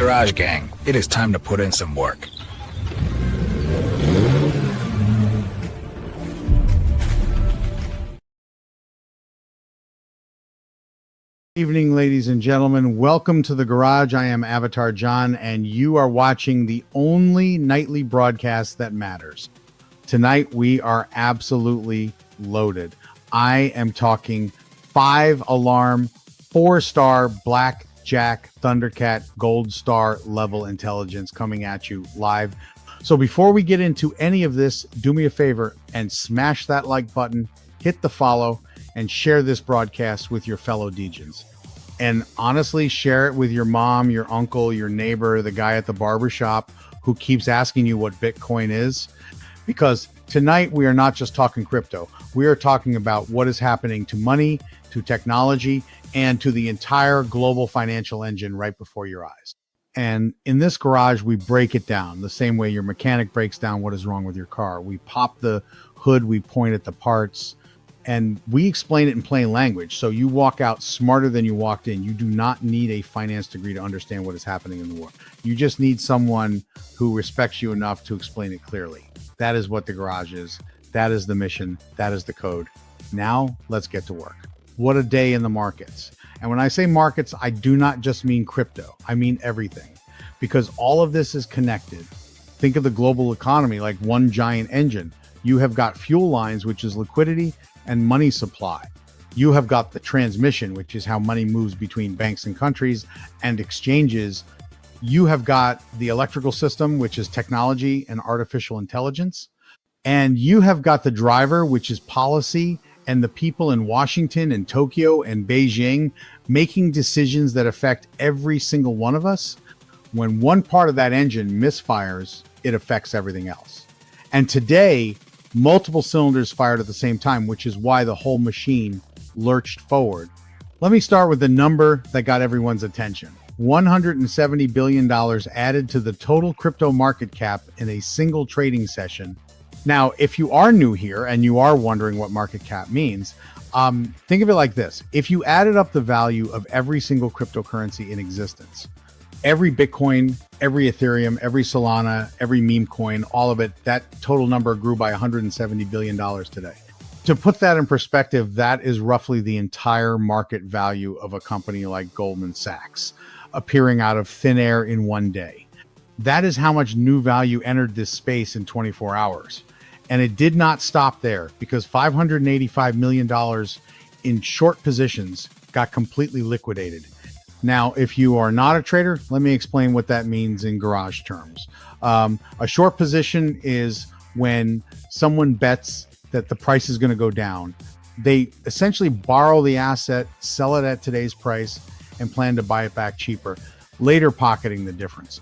Garage Gang, it is time to put in some work. Evening, ladies and gentlemen. Welcome to the Garage. I am Avatar John, and you are watching the only nightly broadcast that matters. Tonight, we are absolutely loaded. I am talking 5-alarm, 4-star blackjack Thundercat gold star level intelligence coming at you live. So before we get into any of this, do me a favor and smash that like button, hit the follow, and share this broadcast with your fellow Degens. And honestly, share it with your mom, your uncle, your neighbor, the guy at the barbershop who keeps asking you what Bitcoin is. Because tonight we are not just talking crypto. We are talking about what is happening to money, to technology, and to the entire global financial engine right before your eyes. And in this garage, we break it down the same way your mechanic breaks down what is wrong with your car. We pop the hood, we point at the parts, and we explain it in plain language. So you walk out smarter than you walked in. You do not need a finance degree to understand what is happening in the world. You just need someone who respects you enough to explain it clearly. That is what the garage is. That is the mission. That is the code. Now let's get to work. What a day in the markets. And when I say markets, I do not just mean crypto. I mean everything, because all of this is connected. Think of the global economy like one giant engine. You have got fuel lines, which is liquidity and money supply. You have got the transmission, which is how money moves between banks and countries and exchanges. You have got the electrical system, which is technology and artificial intelligence. And you have got the driver, which is policy and the people in Washington and Tokyo and Beijing making decisions that affect every single one of us. When one part of that engine misfires, it affects everything else. And today, multiple cylinders fired at the same time, which is why the whole machine lurched forward. Let me start with the number that got everyone's attention. $170 billion added to the total crypto market cap in a single trading session. Now, if you are new here and you are wondering what market cap means, think of it like this. If you added up the value of every single cryptocurrency in existence, every Bitcoin, every Ethereum, every Solana, every meme coin, all of it, that total number grew by $170 billion today. To put that in perspective, that is roughly the entire market value of a company like Goldman Sachs, appearing out of thin air in one day. That is how much new value entered this space in 24 hours. And it did not stop there, because $585 million in short positions got completely liquidated. Now, if you are not a trader, let me explain what that means in garage terms. A short position is when someone bets that the price is going to go down. They essentially borrow the asset, sell it at today's price, and plan to buy it back cheaper, later pocketing the difference.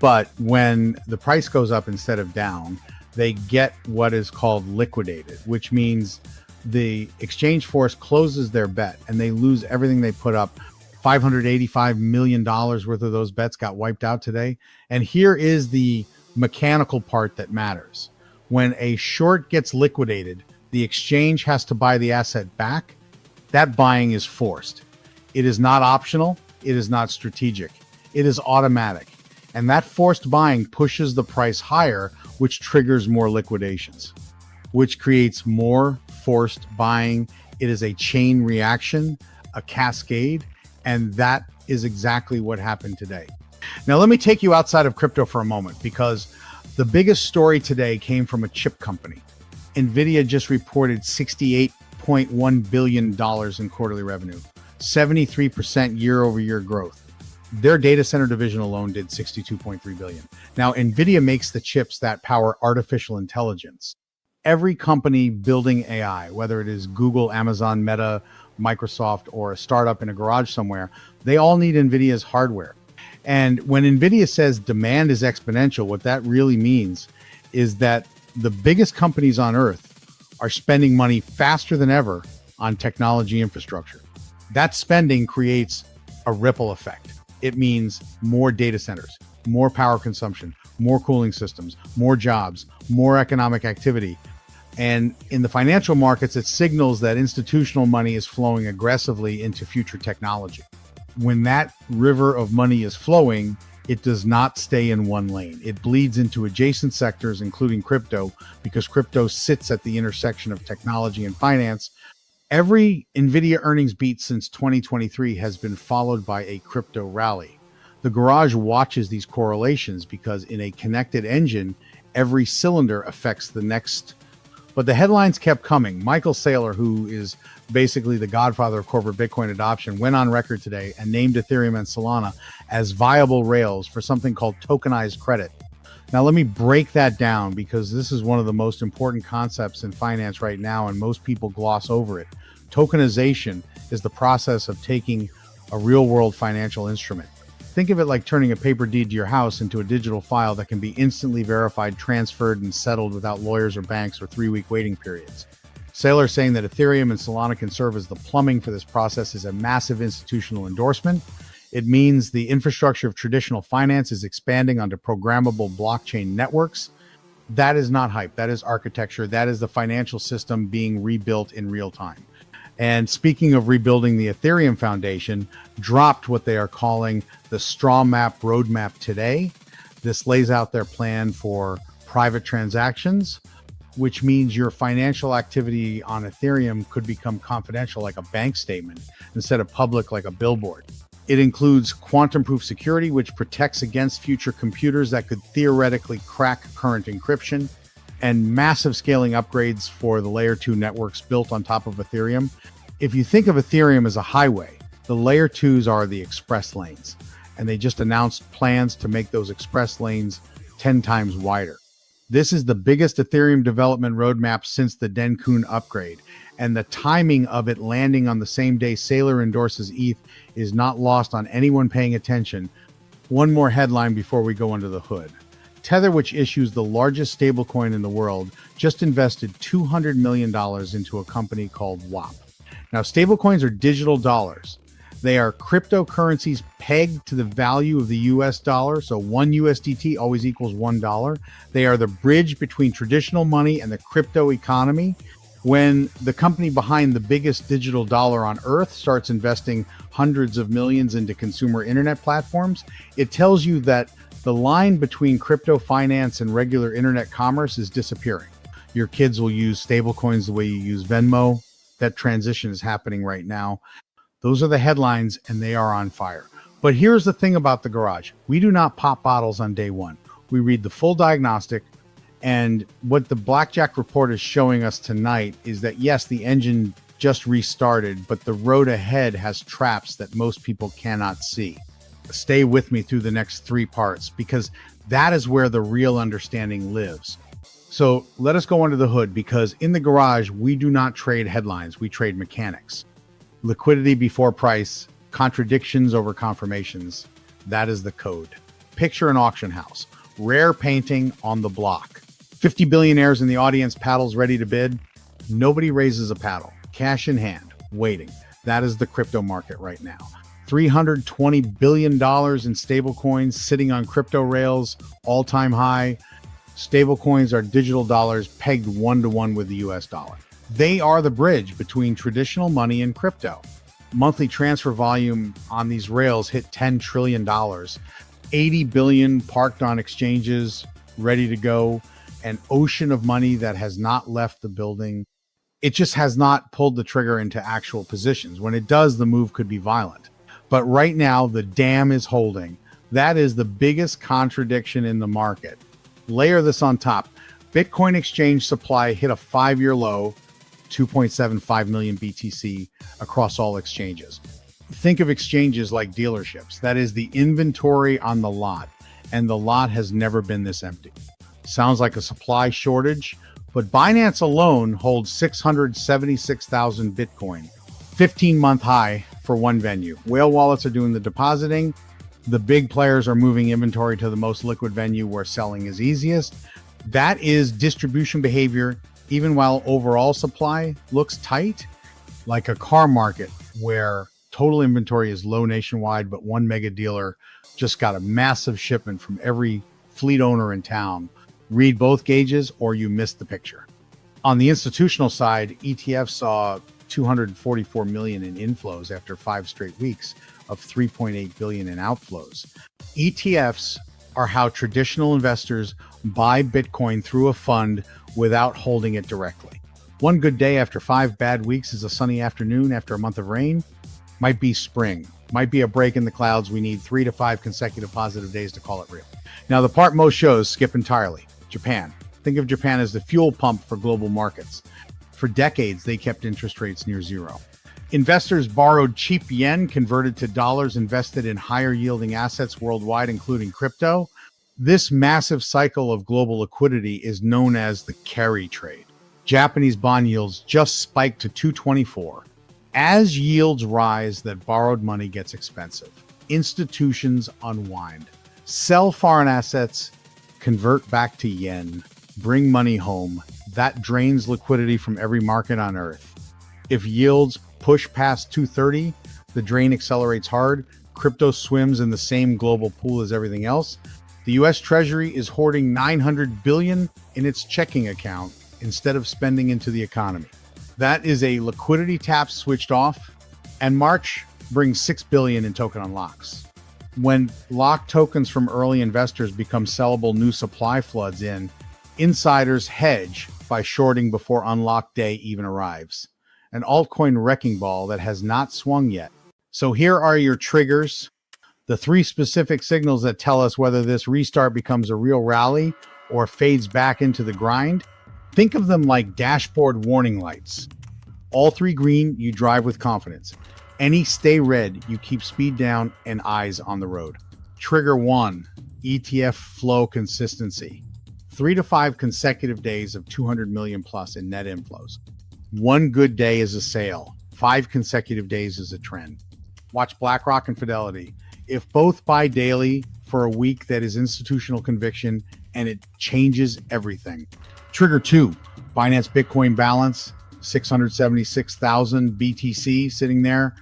But when the price goes up instead of down, they get what is called liquidated, which means the exchange force closes their bet and they lose everything they put up. $585 million worth of those bets got wiped out today. And here is the mechanical part that matters. When a short gets liquidated, the exchange has to buy the asset back. That buying is forced. It is not optional. It is not strategic. It is automatic. And that forced buying pushes the price higher, which triggers more liquidations, which creates more forced buying. It is a chain reaction, a cascade. And that is exactly what happened today. Now, let me take you outside of crypto for a moment, because the biggest story today came from a chip company. Nvidia just reported $68.1 billion in quarterly revenue, 73% year-over-year growth. Their data center division alone did $62.3 billion. Now, Nvidia makes the chips that power artificial intelligence. Every company building AI, whether it is Google, Amazon, Meta, Microsoft, or a startup in a garage somewhere, they all need NVIDIA's hardware. And when NVIDIA says demand is exponential, what that really means is that the biggest companies on earth are spending money faster than ever on technology infrastructure. That spending creates a ripple effect. It means more data centers, more power consumption, more cooling systems, more jobs, more economic activity. And in the financial markets, it signals that institutional money is flowing aggressively into future technology. When that river of money is flowing, It does not stay in one lane. It bleeds into adjacent sectors, including crypto, because crypto sits at the intersection of technology and finance. Every Nvidia earnings beat since 2023 has been followed by a crypto rally. The garage watches these correlations because in a connected engine, every cylinder affects the next. But the headlines kept coming. Michael Saylor, who is basically the godfather of corporate Bitcoin adoption, went on record today and named Ethereum and Solana as viable rails for something called tokenized credit. Now, let me break that down because this is one of the most important concepts in finance right now, and most people gloss over it. Tokenization is the process of taking a real-world financial instrument. Think of it like turning a paper deed to your house into a digital file that can be instantly verified, transferred, and settled without lawyers or banks or 3-week waiting periods. Saylor saying that Ethereum and Solana can serve as the plumbing for this process is a massive institutional endorsement. It means the infrastructure of traditional finance is expanding onto programmable blockchain networks. That is not hype. That is architecture. That is the financial system being rebuilt in real time. And speaking of rebuilding, the Ethereum Foundation dropped what they are calling the Strawmap roadmap today. This lays out their plan for private transactions, which means your financial activity on Ethereum could become confidential like a bank statement instead of public like a billboard. It includes quantum-proof security, which protects against future computers that could theoretically crack current encryption, and massive scaling upgrades for the layer 2 networks built on top of Ethereum. If you think of Ethereum as a highway, the layer 2s are the express lanes, and they just announced plans to make those express lanes 10 times wider. This is the biggest Ethereum development roadmap since the Denkun upgrade, and the timing of it landing on the same day Saylor endorses ETH is not lost on anyone paying attention. One more headline before we go under the hood. Tether, which issues the largest stablecoin in the world, just invested $200 million into a company called Whop. Now, stablecoins are digital dollars. They are cryptocurrencies pegged to the value of the US dollar. So 1 USDT always equals $1. They are the bridge between traditional money and the crypto economy. When the company behind the biggest digital dollar on earth starts investing hundreds of millions into consumer internet platforms, it tells you that the line between crypto finance and regular internet commerce is disappearing. Your kids will use stablecoins the way you use Venmo. That transition is happening right now. Those are the headlines, and they are on fire. But here's the thing about the garage. We do not pop bottles on day one. We read the full diagnostic, and what the Blackjack report is showing us tonight is that, yes, the engine just restarted, but the road ahead has traps that most people cannot see. Stay with me through the next 3 parts, because that is where the real understanding lives. So let us go under the hood, because in the garage, we do not trade headlines. We trade mechanics. Liquidity before price, contradictions over confirmations. That is the code. Picture an auction house. Rare painting on the block. 50 billionaires in the audience, paddles ready to bid. Nobody raises a paddle. Cash in hand, waiting. That is the crypto market right now. $320 billion in stablecoins sitting on crypto rails, all-time high. Stablecoins are digital dollars pegged 1-to-1 with the US dollar. They are the bridge between traditional money and crypto. Monthly transfer volume on these rails hit $10 trillion. 80 billion parked on exchanges, ready to go. An ocean of money that has not left the building. It just has not pulled the trigger into actual positions. When it does, the move could be violent. But right now, the dam is holding. That is the biggest contradiction in the market. Layer this on top. Bitcoin exchange supply hit a 5-year low, 2.75 million BTC across all exchanges. Think of exchanges like dealerships. That is the inventory on the lot, and the lot has never been this empty. Sounds like a supply shortage, but Binance alone holds 676,000 Bitcoin, 15-month high for one venue. Whale wallets are doing the depositing. The big players are moving inventory to the most liquid venue where selling is easiest. That is distribution behavior, even while overall supply looks tight, like a car market where total inventory is low nationwide, but one mega dealer just got a massive shipment from every fleet owner in town. Read both gauges or you missed the picture. On the institutional side, ETFs saw 244 million in inflows after 5 straight weeks, of 3.8 billion in outflows. ETFs are how traditional investors buy Bitcoin through a fund without holding it directly. One good day after 5 bad weeks is a sunny afternoon after a month of rain. Might be spring, might be a break in the clouds. We need 3 to 5 consecutive positive days to call it real. Now, the part most shows skip entirely. Japan. Think of Japan as the fuel pump for global markets. For decades, they kept interest rates near zero. Investors borrowed cheap yen, converted to dollars, invested in higher yielding assets worldwide, including crypto. This massive cycle of global liquidity is known as the carry trade. Japanese bond yields just spiked to 224. As yields rise, that borrowed money gets expensive. Institutions unwind. Sell foreign assets, convert back to yen, bring money home. That drains liquidity from every market on earth. If yields push past 230, the drain accelerates hard. Crypto swims in the same global pool as everything else. The US Treasury is hoarding $900 billion in its checking account instead of spending into the economy. That is a liquidity tap switched off, and March brings $6 billion in token unlocks. When locked tokens from early investors become sellable, new supply floods in. Insiders hedge by shorting before unlock day even arrives. An altcoin wrecking ball that has not swung yet. So here are your triggers, the 3 specific signals that tell us whether this restart becomes a real rally or fades back into the grind. Think of them like dashboard warning lights. All 3 green, you drive with confidence. Any stay red, you keep speed down and eyes on the road. Trigger 1, ETF flow consistency. 3 to 5 consecutive days of 200 million plus in net inflows. 1 good day is a sale. 5 consecutive days is a trend. Watch BlackRock and Fidelity. If both buy daily for a week, that is institutional conviction, and it changes everything. Trigger 2, Binance Bitcoin balance, 676,000 BTC sitting there.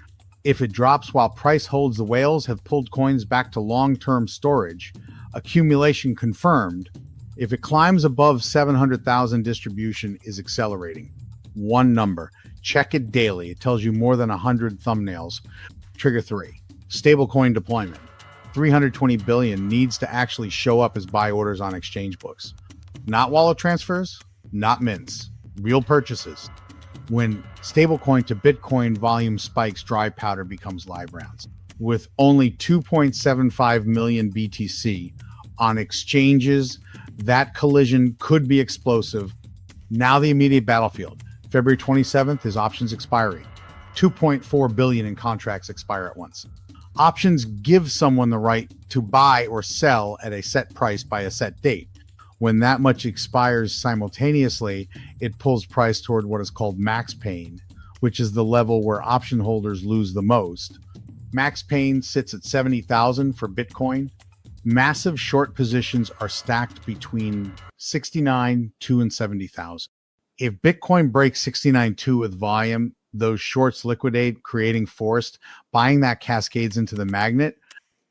If it drops while price holds, the whales have pulled coins back to long-term storage. Accumulation confirmed. If it climbs above 700,000, distribution is accelerating. 1 number. Check it daily. It tells you more than 100 thumbnails. Trigger 3. Stablecoin deployment. 320 billion needs to actually show up as buy orders on exchange books. Not wallet transfers, not mints. Real purchases. When stablecoin to Bitcoin volume spikes, dry powder becomes live rounds. With only 2.75 million BTC on exchanges, that collision could be explosive. Now the immediate battlefield. February 27th is options expiry. 2.4 billion in contracts expire at once. Options give someone the right to buy or sell at a set price by a set date. When that much expires simultaneously, it pulls price toward what is called max pain, which is the level where option holders lose the most. Max pain sits at 70,000 for Bitcoin. Massive short positions are stacked between 69.2 and 70,000. If Bitcoin breaks 69.2 with volume, those shorts liquidate, creating forced. Buying that cascades into the magnet.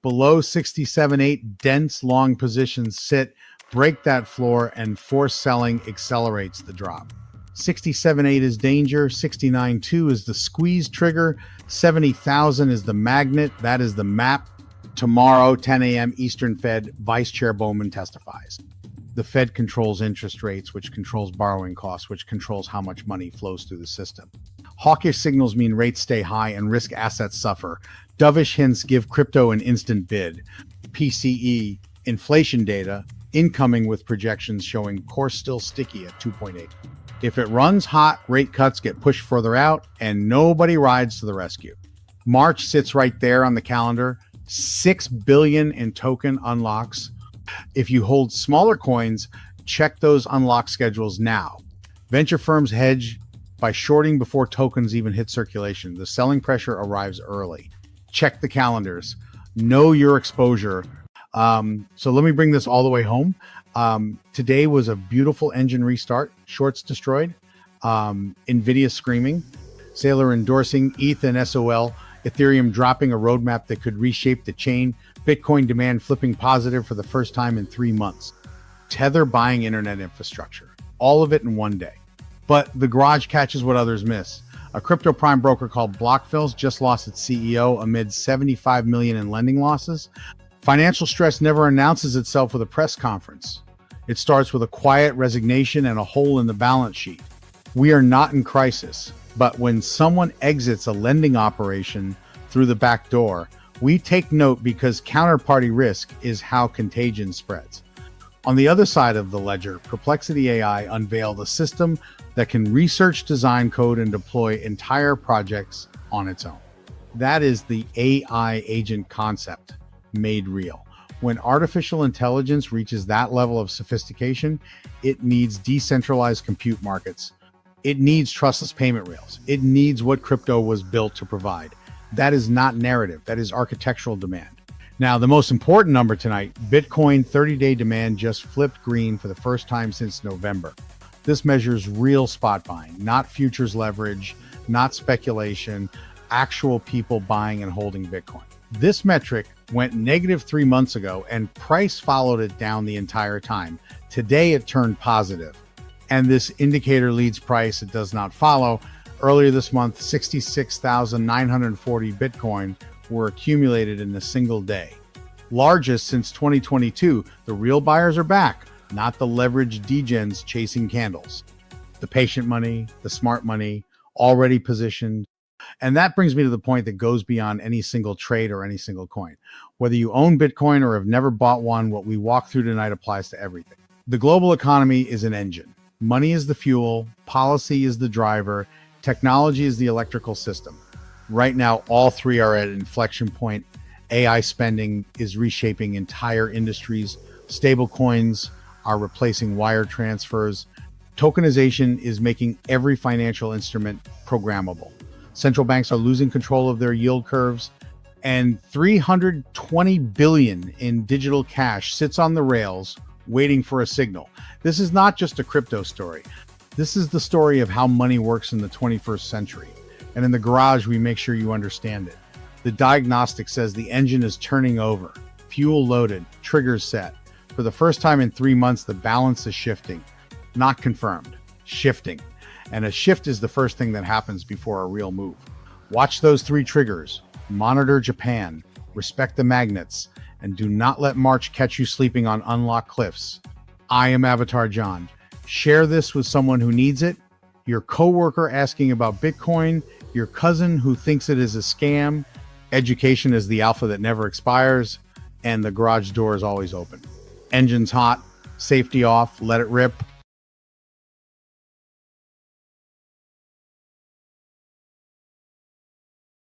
Below 67.8, dense long positions sit, break that floor, and forced selling accelerates the drop. 67.8 is danger, 69.2 is the squeeze trigger, 70,000 is the magnet, that is the map. Tomorrow, 10 a.m. Eastern Fed, Vice Chair Bowman testifies. The Fed controls interest rates, which controls borrowing costs, which controls how much money flows through the system. Hawkish signals mean rates stay high and risk assets suffer. Dovish hints give crypto an instant bid. PCE, inflation data, incoming with projections showing core still sticky at 2.8. If it runs hot, rate cuts get pushed further out and nobody rides to the rescue. March sits right there on the calendar. 6 billion in token unlocks. If you hold smaller coins, check those unlock schedules now. Venture firms hedge by shorting before tokens even hit circulation. The selling pressure arrives early. Check the calendars. Know your exposure. So let me bring this all the way home. Today was a beautiful engine restart. Shorts destroyed. Nvidia screaming. Saylor endorsing ETH and SOL. Ethereum dropping a roadmap that could reshape the chain. Bitcoin demand flipping positive for the first time in 3 months. Tether buying internet infrastructure. All of it in one day. But the garage catches what others miss. A crypto prime broker called Blockfills just lost its CEO amid 75 million in lending losses. Financial stress never announces itself with a press conference. It starts with a quiet resignation and a hole in the balance sheet. We are not in crisis, but when someone exits a lending operation through the back door, we take note because counterparty risk is how contagion spreads. On the other side of the ledger, Perplexity AI unveiled a system that can research design code and deploy entire projects on its own. That is the AI agent concept made real. When artificial intelligence reaches that level of sophistication, it needs decentralized compute markets. It needs trustless payment rails. It needs what crypto was built to provide. That is not narrative. That is architectural demand. Now, the most important number tonight, Bitcoin 30-day demand just flipped green for the first time since November. This measures real spot buying, not futures leverage, not speculation, actual people buying and holding Bitcoin. This metric went negative 3 months ago and price followed it down the entire time. Today it turned positive. And this indicator leads price, it does not follow. Earlier this month, 66,940 Bitcoin were accumulated in a single day. Largest since 2022, the real buyers are back, not the leveraged degens chasing candles. The patient money, the smart money, already positioned. And that brings me to the point that goes beyond any single trade or any single coin. Whether you own Bitcoin or have never bought one, what we walk through tonight applies to everything. The global economy is an engine. Money is the fuel, policy is the driver, technology is the electrical system. Right now, all three are at an inflection point. AI spending is reshaping entire industries. Stablecoins are replacing wire transfers. Tokenization is making every financial instrument programmable. Central banks are losing control of their yield curves. And 320 billion in digital cash sits on the rails waiting for a signal. This is not just a crypto story. This is the story of how money works in the 21st century. And in the garage, we make sure you understand it. The diagnostic says the engine is turning over, fuel loaded, triggers set. For the first time in 3 months, the balance is shifting. Not confirmed, shifting. And a shift is the first thing that happens before a real move. Watch those three triggers. Monitor Japan, respect the magnets, and do not let March catch you sleeping on unlocked cliffs. I am Avatar John. Share this with someone who needs it. Your coworker asking about Bitcoin, your cousin who thinks it is a scam. Education is the alpha that never expires, and the garage door is always open. Engines hot, safety off, let it rip.